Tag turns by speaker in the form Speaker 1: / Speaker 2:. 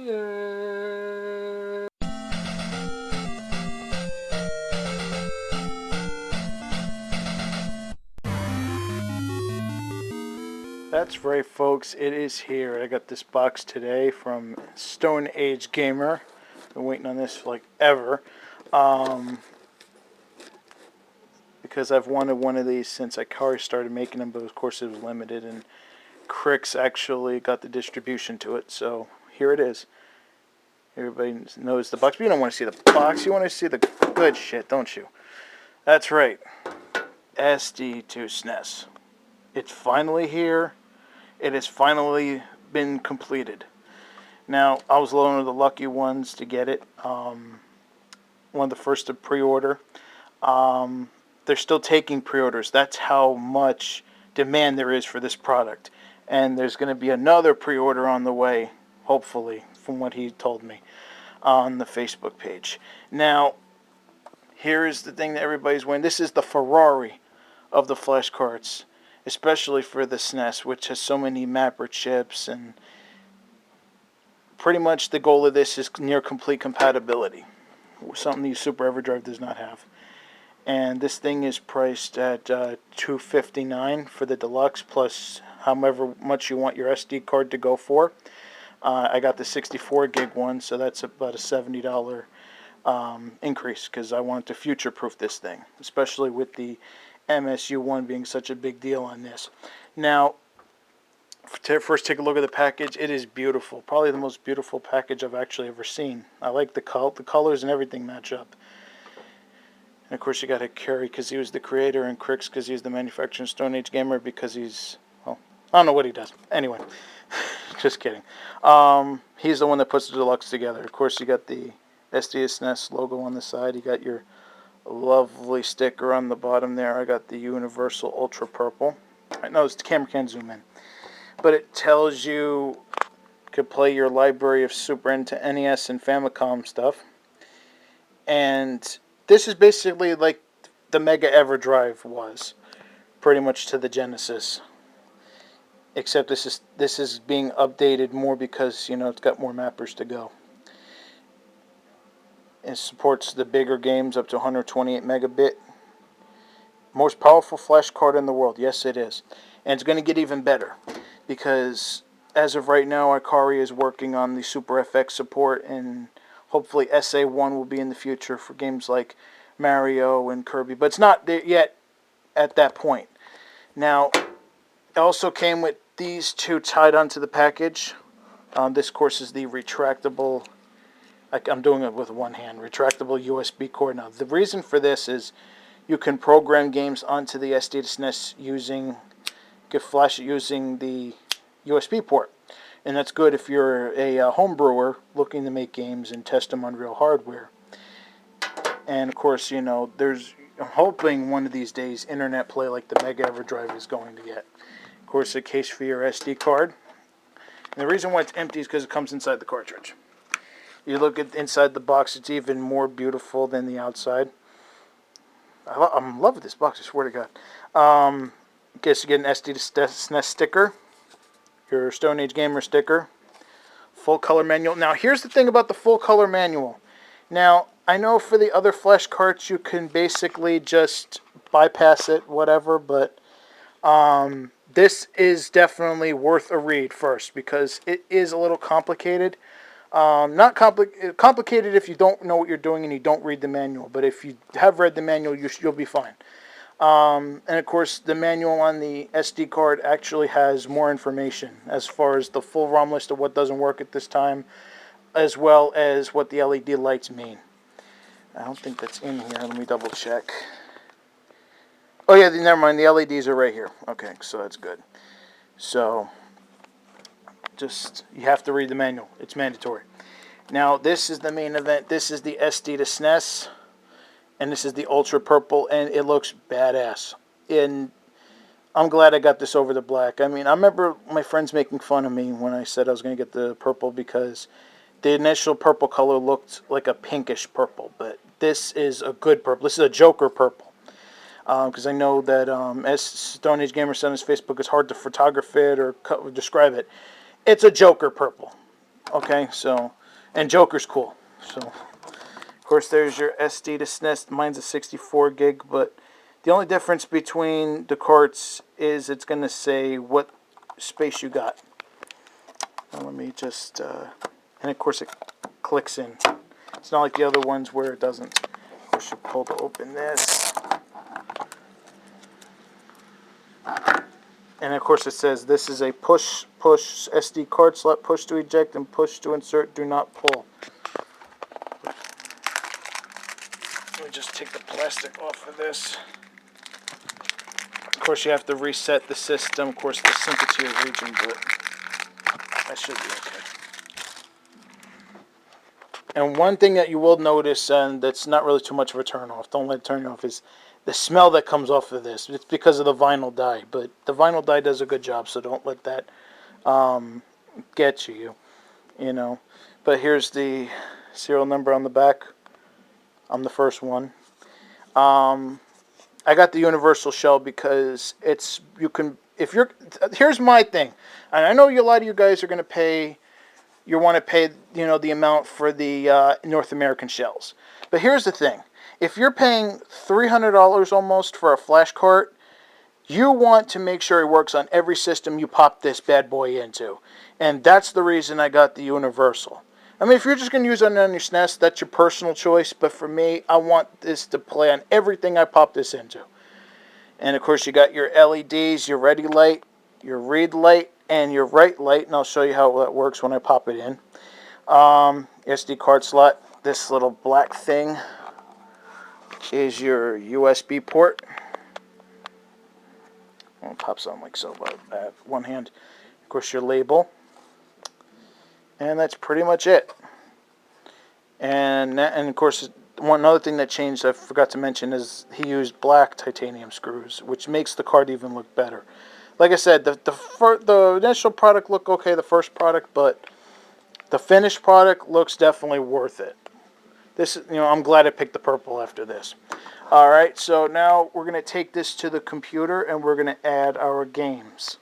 Speaker 1: That's right, folks, it is here. I got this box today from Stone Age Gamer. Been waiting on this for like ever. Because I've wanted one of these since I already started making them, but of course it was limited, and Crix actually got the distribution to it, so here it is. Everybody knows the box, but you don't want to see the box, you want to see the good shit, don't you? That's right, SD2SNES. It's finally here. It has finally been completed. Now, I was one of the lucky ones to get it. One of the first to pre-order. They're still taking pre-orders. That's how much demand there is for this product. And there's going to be another pre-order on the way, hopefully, from what he told me on the Facebook page. Now, here is the thing that everybody's waiting. This is the Ferrari of the flash cards, especially for the SNES, which has so many mapper chips, and pretty much the goal of this is near complete compatibility, something the Super EverDrive does not have. And this thing is priced at $259 for the deluxe, plus however much you want your SD card to go for. I got the 64 gig one, so that's about a $70 increase, because I wanted to future-proof this thing, especially with the MSU1 being such a big deal on this. Now, first take a look at the package. It is beautiful. Probably the most beautiful package I've actually ever seen. I like the colors and everything match up. And of course you got Kerry because he was the creator, and Crix because he's the manufacturer, and Stone Age Gamer because he's, well, I don't know what he does. Anyway, just kidding. He's the one that puts the deluxe together. Of course you got the SD2SNES logo on the side. You got your lovely sticker on the bottom there. I got the Universal Ultra Purple. I know the camera can't zoom in, but it tells you could play your library of Super into NES and Famicom stuff. And this is basically like the Mega EverDrive was, pretty much to the Genesis. Except this is being updated more because, you know, it's got more mappers to go. It supports the bigger games up to 128 megabit. Most powerful flash card in the world. Yes, it is. And it's going to get even better, because as of right now, Akari is working on the Super FX support, and hopefully SA1 will be in the future for games like Mario and Kirby. But it's not there yet at that point. Now, it also came with these two tied onto the package. This, of course, is the retractable, I'm doing it with one hand, retractable USB cord. Now, the reason for this is you can program games onto the SD2SNES using, you can flash it using the USB port. And that's good if you're a home brewer looking to make games and test them on real hardware. And of course, you know, I'm hoping one of these days Internet Play like the Mega EverDrive is going to get. Of course, a case for your SD card. And the reason why it's empty is because it comes inside the cartridge. You look at inside the box, it's even more beautiful than the outside. I'm loving this box, I swear to God. Guess you get an SD2SNES sticker, your Stone Age Gamer sticker, full color manual. Now, here's the thing about the full color manual. Now, I know for the other flash cards you can basically just bypass it, whatever, but this is definitely worth a read first, because it is a little complicated. Not complicated if you don't know what you're doing and you don't read the manual, but if you have read the manual, you'll be fine. And of course, the manual on the SD card actually has more information as far as the full ROM list of what doesn't work at this time, as well as what the LED lights mean. I don't think that's in here. Let me double check. Oh yeah, never mind. The LEDs are right here. Okay, so that's good. So, you have to read the manual. It's mandatory. Now, this is the main event. This is the SD2SNES, and this is the Ultra Purple, and it looks badass. And I'm glad I got this over the black. I mean, I remember my friends making fun of me when I said I was going to get the purple, because the initial purple color looked like a pinkish purple, but this is a good purple. This is a Joker purple. Because I know that as Stone Age Gamer said on his Facebook, it's hard to photograph it or describe it. It's a Joker purple. Okay, so, and Joker's cool. So, of course, there's your SD2SNES. Mine's a 64 gig, but the only difference between the carts is it's going to say what space you got. Now let me just, and of course it clicks in. It's not like the other ones where it doesn't. Of course, you pull to open this. And of course it says this is a push SD card slot, push to eject and push to insert, do not pull. Let me just take the plastic off of this. Of course you have to reset the system, of course, to sync it to your region, but that should be okay. And one thing that you will notice, and that's not really too much of a turn off, don't let it turn you off, is the smell that comes off of this. It's because of the vinyl dye, but the vinyl dye does a good job, so don't let that get you, you know. But here's the serial number on the back. I'm the first one. I got the universal shell because it's, you can, if you're, here's my thing, and I know a lot of you guys are going to pay, you want to pay, you know, the amount for the North American shells. But here's the thing. If you're paying $300 almost for a flash cart, you want to make sure it works on every system you pop this bad boy into. And that's the reason I got the universal. I mean, if you're just going to use it on your SNES, that's your personal choice. But for me, I want this to play on everything I pop this into. And of course, you got your LEDs, your ready light, your read light, and your write light. And I'll show you how that works when I pop it in. SD card slot. This little black thing is your USB port. It pops on like so by one hand. Of course, your label. And that's pretty much it. And of course, one other thing that changed, I forgot to mention, is he used black titanium screws, which makes the card even look better. Like I said, the initial product looked okay, the first product, but the finished product looks definitely worth it. This, you know, I'm glad I picked the purple after this. All right, so now we're going to take this to the computer and we're going to add our games.